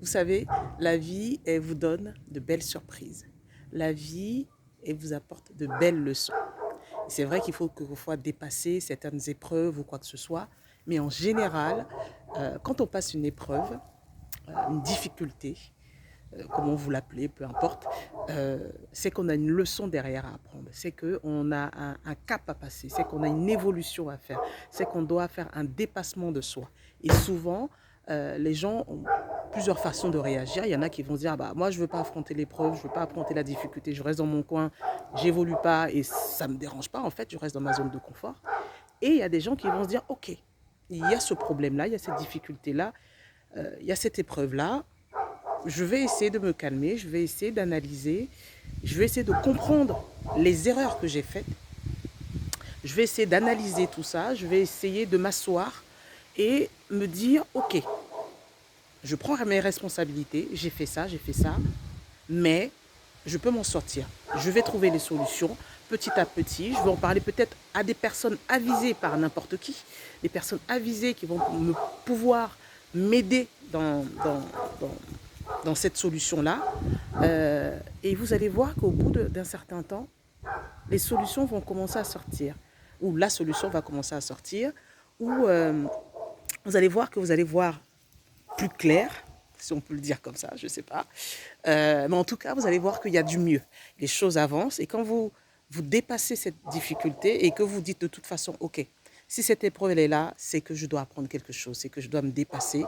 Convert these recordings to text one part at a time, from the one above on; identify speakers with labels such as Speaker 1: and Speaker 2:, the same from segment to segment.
Speaker 1: Vous savez, la vie, elle vous donne de belles surprises. La vie, elle vous apporte de belles leçons. C'est vrai qu'il faut quelquefois dépasser certaines épreuves ou quoi que ce soit, mais en général, quand on passe une épreuve, une difficulté, comment vous l'appelez, peu importe, c'est qu'on a une leçon derrière à apprendre, c'est qu'on a un cap à passer, c'est qu'on a une évolution à faire, c'est qu'on doit faire un dépassement de soi. Et souvent, les gens ont plusieurs façons de réagir. Il y en a qui vont se dire, bah, moi je ne veux pas affronter l'épreuve, je ne veux pas affronter la difficulté, je reste dans mon coin, j'évolue pas et ça ne me dérange pas, en fait, je reste dans ma zone de confort. Et il y a des gens qui vont se dire, ok, il y a ce problème-là, il y a cette difficulté-là, il y a cette épreuve-là, je vais essayer de me calmer, je vais essayer d'analyser, je vais essayer de comprendre les erreurs que j'ai faites, je vais essayer d'analyser tout ça, je vais essayer de m'asseoir et me dire, ok, je prends mes responsabilités, j'ai fait ça, mais je peux m'en sortir. Je vais trouver les solutions petit à petit. Je vais en parler peut-être à des personnes avisées par n'importe qui, des personnes avisées qui vont me pouvoir m'aider dans cette solution-là. Et vous allez voir qu'au bout d'un certain temps, les solutions vont commencer à sortir, ou la solution va commencer à sortir, ou vous allez voir que vous allez voir plus clair, si on peut le dire comme ça, je ne sais pas. Mais en tout cas, vous allez voir qu'il y a du mieux. Les choses avancent et quand vous dépassez cette difficulté et que vous dites de toute façon, ok, si cette épreuve elle est là, c'est que je dois apprendre quelque chose, c'est que je dois me dépasser.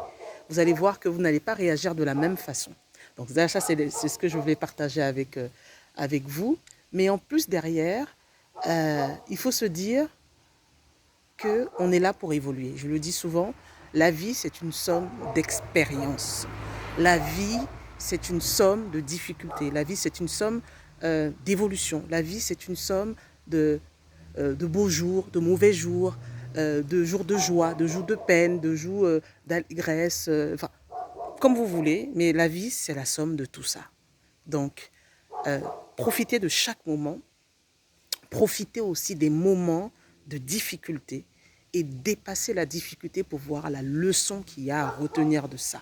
Speaker 1: Vous allez voir que vous n'allez pas réagir de la même façon. Donc ça, c'est ce que je voulais partager avec vous. Mais en plus derrière, il faut se dire qu'on est là pour évoluer. Je le dis souvent, la vie, c'est une somme d'expériences. La vie, c'est une somme de difficultés. La vie, c'est une somme d'évolution. La vie, c'est une somme de beaux jours, de mauvais jours, de jours de joie, de jours de peine, de jours d'allégresse, enfin, comme vous voulez. Mais la vie, c'est la somme de tout ça. Donc, euh, profitez de chaque moment. Profitez aussi des moments de difficulté et dépassez la difficulté pour voir la leçon qu'il y a à retenir de ça.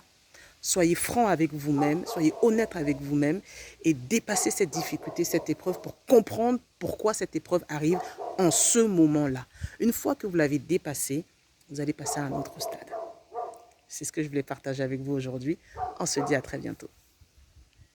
Speaker 1: Soyez franc avec vous-même, soyez honnête avec vous-même et dépassez cette difficulté, cette épreuve pour comprendre pourquoi cette épreuve arrive en ce moment-là. Une fois que vous l'avez dépassée, vous allez passer à un autre stade. C'est ce que je voulais partager avec vous aujourd'hui. On se dit à très bientôt.